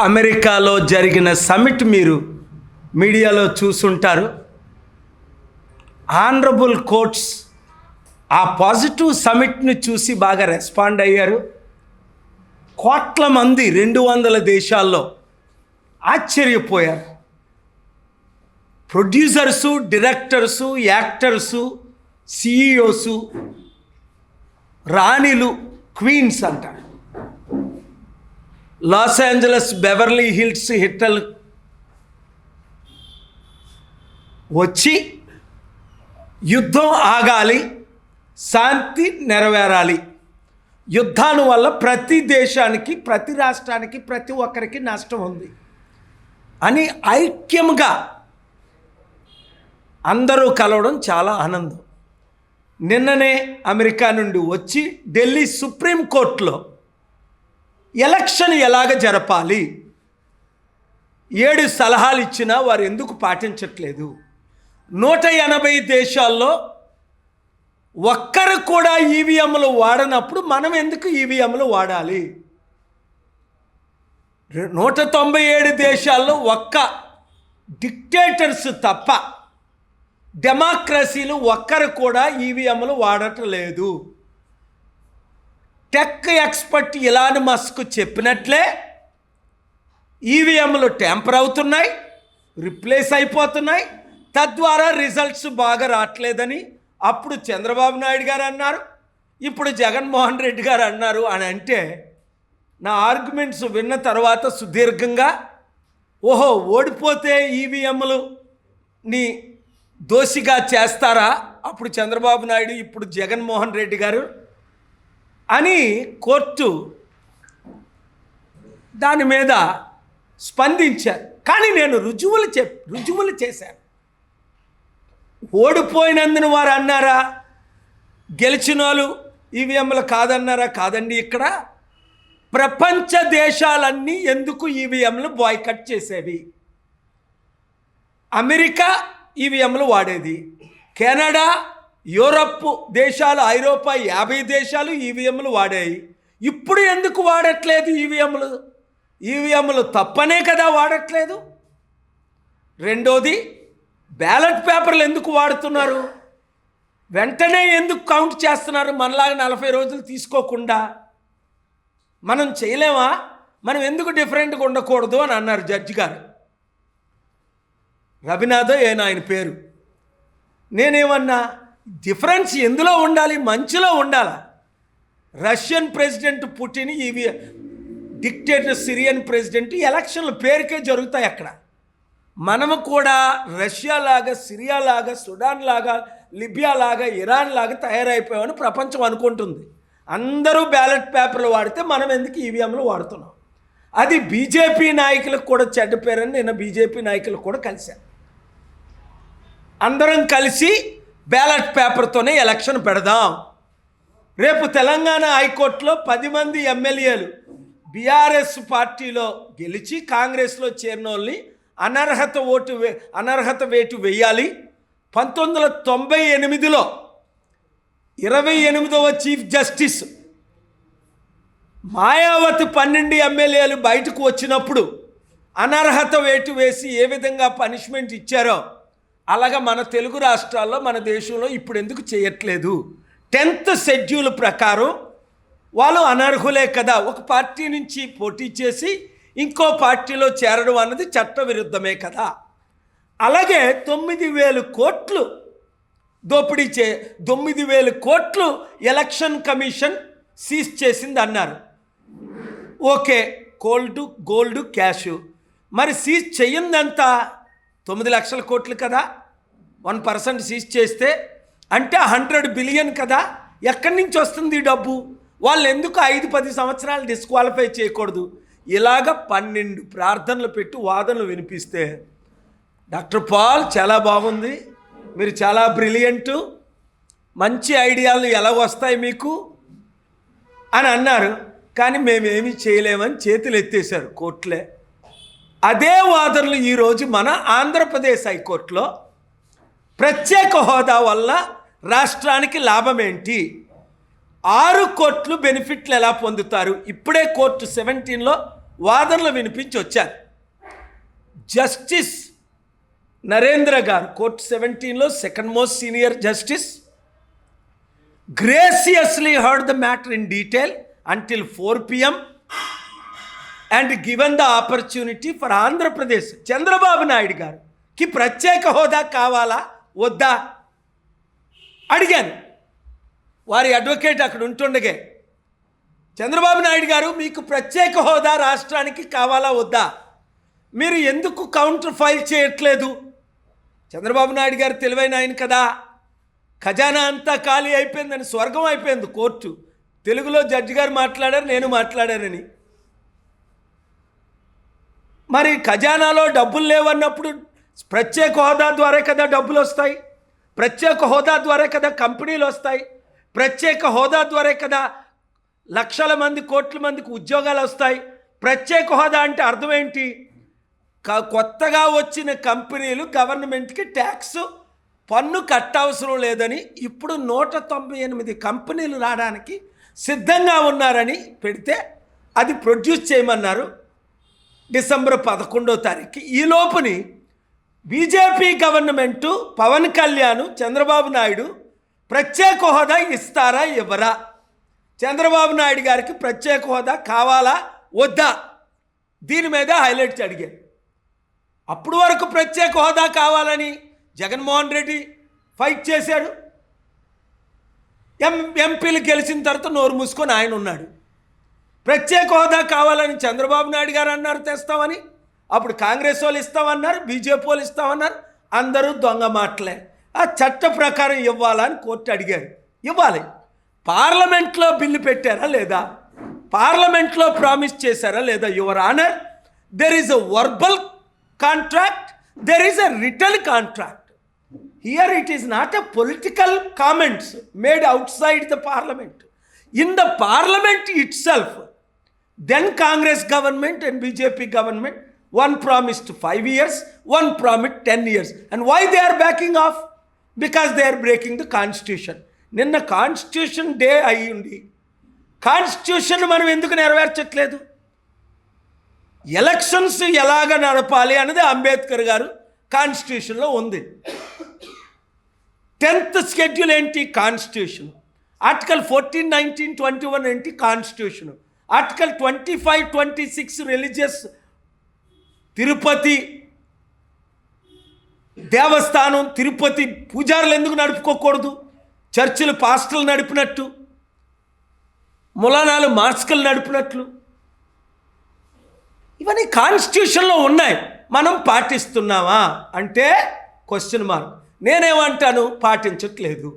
అమెరికాలో జరిగిన సమిట్ మీరు మీడియాలో చూసుంటారు. ఆనరబుల్ కోర్ట్స్ ఆ పాజిటివ్ సమిట్ని చూసి బాగా రెస్పాండ్ అయ్యారు. కోట్ల మంది 200 దేశాల్లో ఆశ్చర్యపోయారు. ప్రొడ్యూసర్సు, డైరెక్టర్సు, యాక్టర్సు, సిఇఓసు, రాణిలు, క్వీన్స్ అంటారు. లాస్ ఏంజలస్, బెవర్లీ హిల్స్ హిట్టల్ వచ్చి యుద్ధం ఆగాలి, శాంతి నెరవేరాలి. యుద్ధాల వల్ల ప్రతి దేశానికి, ప్రతి రాష్ట్రానికి, ప్రతి ఒక్కరికి నష్టం ఉంది అని ఐక్యంగా అందరూ కలవడం చాలా ఆనందం. నిన్ననే అమెరికా నుండి వచ్చి ఢిల్లీ సుప్రీంకోర్టులో ఎలక్షన్ ఎలాగ జరపాలి 7 సలహాలు ఇచ్చినా వారు ఎందుకు పాటించట్లేదు? 180 దేశాల్లో ఒక్కరు కూడా ఈవీఎంలు వాడనప్పుడు మనం ఎందుకు ఈవీఎంలు వాడాలి? 197 దేశాల్లో ఒక్క డిక్టేటర్స్ తప్ప డెమోక్రసీలు ఒక్కరు కూడా ఈవీఎంలు వాడటలేదు. టెక్ ఎక్స్పర్ట్ ఇలాన్ మస్క్ చెప్పినట్లే ఈవీఎంలు ట్యాంపర్ అవుతున్నాయి, రిప్లేస్ అయిపోతున్నాయి. తద్వారా రిజల్ట్స్ బాగా రావట్లేదని అప్పుడు చంద్రబాబు నాయుడు గారు అన్నారు, ఇప్పుడు జగన్మోహన్ రెడ్డి గారు అన్నారు అని అంటే నా ఆర్గ్యుమెంట్స్ విన్న తర్వాత సుదీర్ఘంగా ఓహో ఓడిపోతే ఈవీఎంలని దోషిగా చేస్తారా అప్పుడు చంద్రబాబు నాయుడు, ఇప్పుడు జగన్మోహన్ రెడ్డి గారు అని కోర్టు దాని మీద స్పందించారు. కానీ నేను రుజువులు చేశాను. ఓడిపోయినందున వారు అన్నారా, గెలిచిన వాళ్ళు ఈవీఎంలు కాదన్నారా? కాదండి. ఇక్కడ ప్రపంచ దేశాలన్నీ ఎందుకు ఈవీఎంలు బాయ్కట్ చేసేవి? అమెరికా ఈవీఎంలు వాడేది, కెనడా, యూరప్ దేశాలు, ఐరోపా 50 దేశాలు ఈవీఎంలు వాడాయి. ఇప్పుడు ఎందుకు వాడట్లేదు ఈవీఎంలు? ఈవీఎంలు తప్పనే కదా వాడట్లేదు. రెండోది, బ్యాలెట్ పేపర్లు ఎందుకు వాడుతున్నారు? వెంటనే ఎందుకు కౌంట్ చేస్తున్నారు? మనలాగా 40 రోజులు తీసుకోకుండా మనం చేయలేమా? మనం ఎందుకు డిఫరెంట్గా ఉండకూడదు అని అన్నారు జడ్జి గారు. రవినాథో ఏనా ఆయన పేరు. నేనేమన్నా, డిఫరెన్స్ ఎందులో ఉండాలి? మంచిలో ఉండాలా? రష్యన్ ప్రెసిడెంట్ పుటిన్, ఇవి డిక్టేటర్ సిరియన్ ప్రెసిడెంట్ ఎలక్షన్లు పేరుకే జరుగుతాయి అక్కడ. మనము కూడా రష్యా లాగా, సిరియా లాగా, సుడాన్ లాగా, లిబియా లాగా, ఇరాన్ లాగా తయారైపోయామని ప్రపంచం అనుకుంటుంది. అందరూ బ్యాలెట్ పేపర్లు వాడితే మనం ఎందుకు ఈవీఎంలు వాడుతున్నాం? అది బీజేపీ నాయకులకు కూడా చెడ్డ పేరని నేను బీజేపీ నాయకులు కూడా కలిశాను. అందరం కలిసి బ్యాలెట్ పేపర్తోనే ఎలక్షన్ పెడదాం. రేపు తెలంగాణ హైకోర్టులో 10 మంది ఎమ్మెల్యేలు బీఆర్ఎస్ పార్టీలో గెలిచి కాంగ్రెస్లో చేరిన వాళ్ళని అనర్హత వేటు వేయాలి. 1998లో 28వ చీఫ్ జస్టిస్ మాయావతి 12 ఎమ్మెల్యేలు బయటకు వచ్చినప్పుడు అనర్హత వేటు వేసి ఏ విధంగా పనిష్మెంట్ ఇచ్చారో అలాగా మన తెలుగు రాష్ట్రాల్లో, మన దేశంలో ఇప్పుడు ఎందుకు చేయట్లేదు? 10th షెడ్యూల్ ప్రకారం వాళ్ళు అనర్హులే కదా. ఒక పార్టీ నుంచి పోటీ చేసి ఇంకో పార్టీలో చేరడం అన్నది చట్టవిరుద్ధమే కదా. అలాగే 9,000 కోట్లు దోపిడీ 9,000 కోట్లు ఎలక్షన్ కమిషన్ సీజ్ చేసింది అన్నారు. Okay, gold cash. మరి సీజ్ చెయ్యిందంతా 9 లక్షల కోట్లు కదా. 1% సీజ్ చేస్తే అంటే 100 బిలియన్ కదా. ఎక్కడి నుంచి వస్తుంది ఈ డబ్బు? వాళ్ళు ఎందుకు 5-10 సంవత్సరాలు డిస్క్వాలిఫై చేయకూడదు? ఇలాగ 12 ప్రార్థనలు పెట్టి వాదనలు వినిపిస్తే డాక్టర్ పాల్ చాలా బాగుంది, మీరు చాలా బ్రిలియంటు, మంచి ఐడియాలు ఎలా వస్తాయి మీకు అని అన్నారు. కానీ మేమేమీ చేయలేమని చేతులు ఎత్తేసారు కోర్టులే. అదే వాదనలు ఈరోజు మన ఆంధ్రప్రదేశ్ హైకోర్టులో ప్రత్యేక హోదా వల్ల రాష్ట్రానికి లాభం ఏంటి, 6 కోట్లు బెనిఫిట్లు ఎలా పొందుతారు? ఇప్పుడే కోర్టు 17లో వాదనలు వినిపించి వచ్చారు. జస్టిస్ నరేంద్ర గారు, కోర్ట్ 17లో second most senior justice, graciously heard the matter in detail until 4 p.m. and given the opportunity for Andhra Pradesh Chandrababu Naidu గారికి ప్రత్యేక హోదా కావాలా వద్దా అడిగాను. వారి అడ్వకేట్ అక్కడ ఉంటుండగే, చంద్రబాబు నాయుడు గారు మీకు ప్రత్యేక హోదా రాష్ట్రానికి కావాలా వద్దా, మీరు ఎందుకు కౌంటర్ ఫైల్ చేయట్లేదు? చంద్రబాబు నాయుడు గారు తెలివైన ఆయన కదా, ఖజానా అంతా ఖాళీ అయిపోయిందని, స్వర్గం అయిపోయింది కోర్టు. తెలుగులో జడ్జి గారు మాట్లాడారు, నేను మాట్లాడానని. మరి ఖజానాలో డబ్బులు లేవన్నప్పుడు ప్రత్యేక హోదా ద్వారా కదా డబ్బులు వస్తాయి, ప్రత్యేక హోదా ద్వారా కదా కంపెనీలు వస్తాయి, ప్రత్యేక హోదా ద్వారా కదా లక్షల మంది కోట్ల మందికి ఉద్యోగాలు వస్తాయి. ప్రత్యేక హోదా అంటే అర్థం ఏంటి? కొత్తగా వచ్చిన కంపెనీలు గవర్నమెంట్కి ట్యాక్స్ పన్ను కట్టవసరం లేదని ఇప్పుడు 198 కంపెనీలు రావడానికి సిద్ధంగా ఉన్నారని పెడితే అది ప్రొడ్యూస్ చేయమన్నారు డిసెంబర్ 11వ తారీఖు. ఈ లోపుని బీజేపీ గవర్నమెంటు, పవన్ కళ్యాణ్, చంద్రబాబు నాయుడు ప్రత్యేక హోదా ఇస్తారా ఇవ్వరా, చంద్రబాబు నాయుడు గారికి ప్రత్యేక హోదా కావాలా వద్దా, దీని మీద హైలైట్స్ అడిగారు. అప్పుడు వరకు ప్రత్యేక హోదా కావాలని జగన్మోహన్ రెడ్డి ఫైట్ చేశాడు. ఎంపీలు గెలిచిన తర్వాత నోరు మూసుకొని ఆయన ఉన్నాడు. ప్రత్యేక హోదా కావాలని చంద్రబాబు నాయుడు గారు అన్నారు తెస్తామని, అప్పుడు కాంగ్రెస్ వాళ్ళు ఇస్తామన్నారు, బీజేపీ వాళ్ళు ఇస్తామన్నారు. అందరూ దొంగ మాటలే. ఆ చట్ట ప్రకారం ఇవ్వాలని కోర్టు అడిగారు, ఇవ్వాలి. పార్లమెంట్లో బిల్లు పెట్టారా లేదా, పార్లమెంట్లో ప్రామిస్ చేశారా లేదా? Your honour, there is a verbal contract, there is a written contract. Here it is not a political comments made outside the parliament. In the parliament itself, then Congress government and BJP government, one promised 5 years, one promised 10 years. And why they are backing off? Because they are breaking the constitution. నిన్న constitution day అయ్యింది, constitution మనం ఎందుకు నెరవేర్చట్లేదు? Elections ఎలాగ నడపాలి అన్నది అంబేద్కర్ గారు కాన్స్టిట్యూషన్లో ఉంది. 10th షెడ్యూల్ ఏంటి? కాన్స్టిట్యూషన్. ఆర్టికల్ 14, 19, 21 ఏంటి? కాన్స్టిట్యూషన్. ఆర్టికల్ 25, 26 రిలీజియస్, తిరుపతి దేవస్థానం, తిరుపతి పూజారులు ఎందుకు నడుపుకోకూడదు? చర్చిలు పాస్టర్లు నడిపినట్టు, ములానాలు మాస్కులు నడిపినట్లు, ఇవన్నీ కాన్స్టిట్యూషన్లో ఉన్నాయి. మనం పాటిస్తున్నామా అంటే క్వశ్చన్ మార్క్. నేనేమంటాను? పాటించట్లేదు.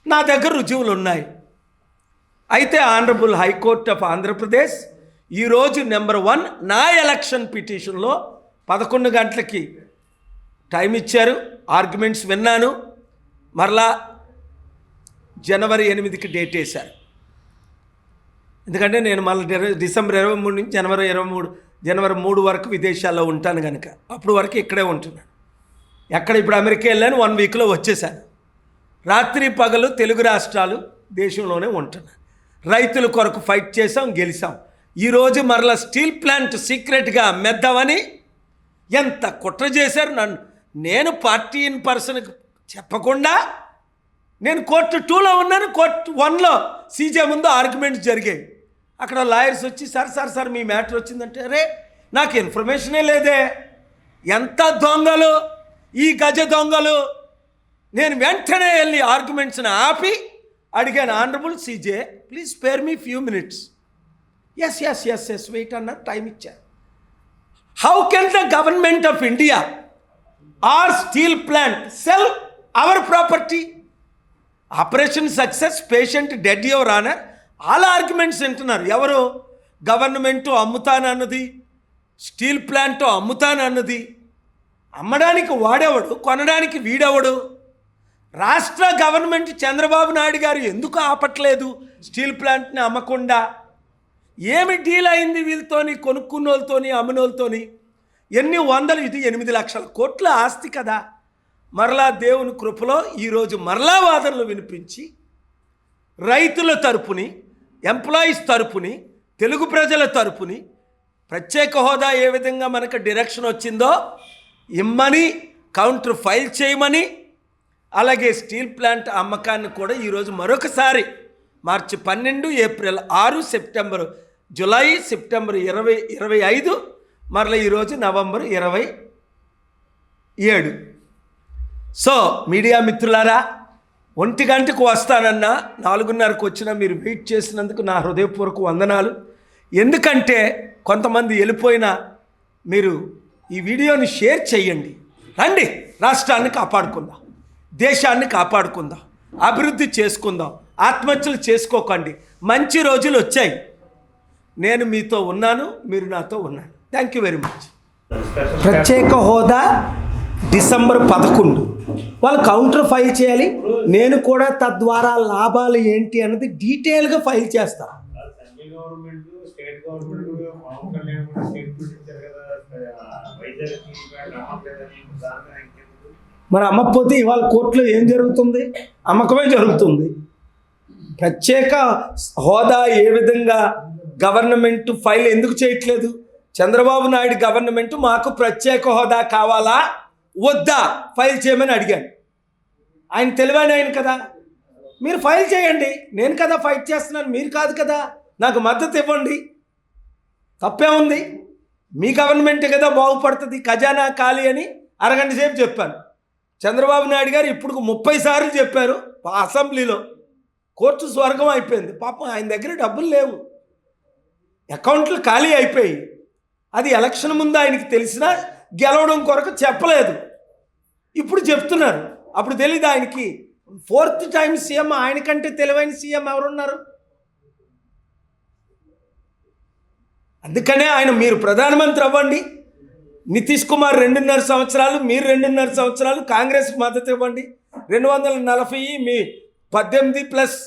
నా దగ్గర రుజువులు ఉన్నాయి. అయితే ఆనరబుల్ హైకోర్ట్ ఆఫ్ ఆంధ్రప్రదేశ్ ఈరోజు నెంబర్ 1 నా ఎలక్షన్ పిటిషన్లో 11 గంటలకి టైం ఇచ్చారు. ఆర్గ్యుమెంట్స్ విన్నాను. మరలా జనవరి 8కి డేట్ వేశారు. ఎందుకంటే నేను మళ్ళీ డిసెంబర్ 23 నుంచి జనవరి 3 వరకు విదేశాల్లో ఉంటాను కనుక అప్పుడు వరకు ఇక్కడే ఉంటున్నాను. ఎక్కడ ఇప్పుడు అమెరికా వెళ్ళాను, 1 వీక్లో వచ్చేసాను. రాత్రి పగలు తెలుగు రాష్ట్రాలు దేశంలోనే ఉంటున్నాను. రైతుల కొరకు ఫైట్ చేసాం, గెలిచాం. ఈరోజు మరలా స్టీల్ ప్లాంట్ సీక్రెట్గా అమ్మేద్దామని ఎంత కుట్ర చేశారు. నేను పార్టీ ఇన్ పర్సన్కి చెప్పకుండా నేను కోర్టు 2లో ఉన్నాను. కోర్టు 1లో సీజే ముందు ఆర్గ్యుమెంట్స్ జరిగాయి. అక్కడ లాయర్స్ వచ్చి సార్ మీ మ్యాటర్ వచ్చిందంటే, అరే నాకు ఇన్ఫర్మేషనే లేదే. ఎంత దొంగలు ఈ గజ దొంగలు. నేను వెంటనే వెళ్ళి ఆర్గ్యుమెంట్స్ని ఆపి అడిగాను, honourable CJ please spare me few minutes. Yes wait అన్నారు, టైం ఇచ్చారు. How can the government of India or steel plant sell our property? Operation success, patient dead, your honour. All arguments వింటున్నారు. ఎవరు? గవర్నమెంటు అమ్ముతానన్నది, steel plant అమ్ముతానన్నది. అమ్మడానికి వాడేవాడు, కొనడానికి వీడేవాడు. రాష్ట్ర గవర్నమెంట్ చంద్రబాబు నాయుడు గారు ఎందుకు ఆపట్లేదు స్టీల్ ప్లాంట్ని అమ్మకుండా? ఏమి డీల్ అయింది వీళ్ళతోని, కొనుక్కున్నోళ్ళతోని, అమ్మినోళ్ళతోని? ఎన్ని వందలు, ఇది 8 లక్షల కోట్ల ఆస్తి కదా. మరలా దేవుని కృపలో ఈరోజు మరలా వాదనలు వినిపించి రైతుల తరపుని, ఎంప్లాయీస్ తరపుని, తెలుగు ప్రజల తరపుని ప్రత్యేక హోదా ఏ విధంగా మనకు డైరెక్షన్ వచ్చిందో ఇమ్మని, కౌంటర్ ఫైల్ చేయమని, అలాగే స్టీల్ ప్లాంట్ అమ్మకాన్ని కూడా ఈరోజు మరొకసారి మార్చి 12, ఏప్రిల్ 6, సెప్టెంబర్, జూలై, సెప్టెంబర్ 25, మరలా ఈరోజు నవంబర్ 27. సో మీడియా మిత్రులారా, 1 గంటకు వస్తానన్నా 4:30కు వచ్చినా మీరు వెయిట్ చేసినందుకు నా హృదయపూర్వక వందనాలు. ఎందుకంటే కొంతమంది వెళ్ళిపోయినా మీరు ఈ వీడియోని షేర్ చేయండి. రండి, రాష్ట్రాన్ని కాపాడుకుందాం, దేశాన్ని కాపాడుకుందాం, అభివృద్ధి చేసుకుందాం, ఆత్మహత్యలు చేసుకోకండి. మంచి రోజులు వచ్చాయి. నేను మీతో ఉన్నాను, మీరు నాతో ఉన్నారు. Thank you very much. ప్రత్యేక హోదా డిసెంబర్ 11 వాళ్ళు కౌంటర్ ఫైల్ చేయాలి. నేను కూడా తద్వారా లాభాలు ఏంటి అన్నది డీటెయిల్గా ఫైల్ చేస్తాను. మరి అమ్మకపోతే ఇవాళ కోర్టులో ఏం జరుగుతుంది? అమ్మకమే జరుగుతుంది. ప్రత్యేక హోదా ఏ విధంగా గవర్నమెంట్ ఫైల్ ఎందుకు చేయట్లేదు? చంద్రబాబు నాయుడు గవర్నమెంట్ మాకు ప్రత్యేక హోదా కావాలా వద్దా ఫైల్ చేయమని అడిగాను. ఆయన తెలివైన ఆయన కదా, మీరు ఫైల్ చేయండి. నేను కదా ఫైట్ చేస్తున్నాను, మీరు కాదు కదా. నాకు మద్దతు ఇవ్వండి, తప్పే ఉంది. మీ గవర్నమెంటే కదా బాగుపడుతుంది, ఖజానా ఖాళీ అని అరగంట సేపు చెప్పాను. చంద్రబాబు నాయుడు గారు ఇప్పుడు 30 సార్లు చెప్పారు అసెంబ్లీలో. కోర్టు స్వర్గం అయిపోయింది. పాపం ఆయన దగ్గర డబ్బులు లేవు, అకౌంట్లు ఖాళీ అయిపోయి. అది ఎలక్షన్ ముందు ఆయనకి తెలిసినా గెలవడం కొరకు చెప్పలేదు. ఇప్పుడు చెప్తున్నారు. అప్పుడు తెలీదు ఆయనకి. 4th time CM. ఆయనకంటే తెలివైన సీఎం ఎవరున్నారు? అందుకనే ఆయన మీరు ప్రధానమంత్రి అవ్వండి. నితీష్ కుమార్ 2.5 సంవత్సరాలు, మీరు 2.5 సంవత్సరాలు కాంగ్రెస్కి మద్దతు ఇవ్వండి. 240, మీ 18 +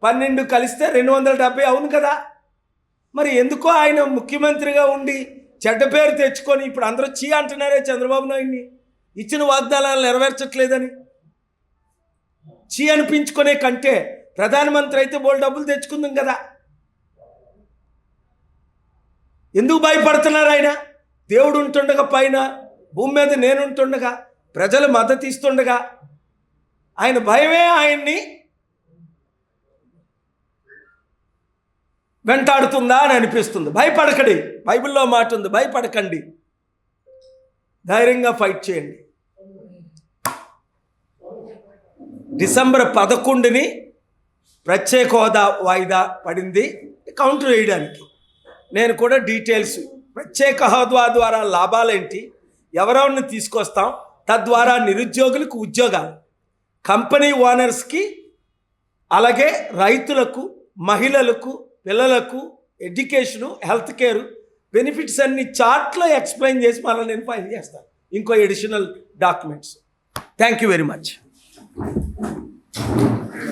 12 కలిస్తే 270 అవును కదా. మరి ఎందుకో ఆయన ముఖ్యమంత్రిగా ఉండి చెడ్డ పేరు తెచ్చుకొని ఇప్పుడు అందరూ చీ అంటున్నారే చంద్రబాబు నాయుడిని, ఇచ్చిన వాగ్దానాలు నెరవేర్చట్లేదని. చీ అనిపించుకునే కంటే ప్రధానమంత్రి అయితే బోల్ డబ్బులు తెచ్చుకుందాం కదా. ఎందుకు భయపడుతున్నారు ఆయన? దేవుడు ఉంటుండగా, పైన భూమి మీద నేనుంటుండగా, ప్రజలు మద్దతు ఇస్తుండగా ఆయన భయమే ఆయన్ని వెంటాడుతుందా అని అనిపిస్తుంది. భయపడకండి, బైబిల్లో మాట ఉంది, భయపడకండి, ధైర్యంగా ఫైట్ చేయండి. డిసెంబర్ 11ని ప్రత్యేక హోదా వాయిదా పడింది కౌంటర్ వేయడానికి. నేను కూడా డీటెయిల్స్, ప్రత్యేక హోదా ద్వారా లాభాలేంటి, ఎవరెవరిని తీసుకొస్తాం, తద్వారా నిరుద్యోగులకు ఉద్యోగాలు, కంపెనీ ఓనర్స్కి, అలాగే రైతులకు, మహిళలకు, పిల్లలకు ఎడ్యుకేషను, హెల్త్ కేరు బెనిఫిట్స్ అన్ని చార్ట్లో ఎక్స్ప్లెయిన్ చేసి మళ్ళీ నేను ఫైల్ చేస్తాను ఇంకో additional documents. Thank you very much.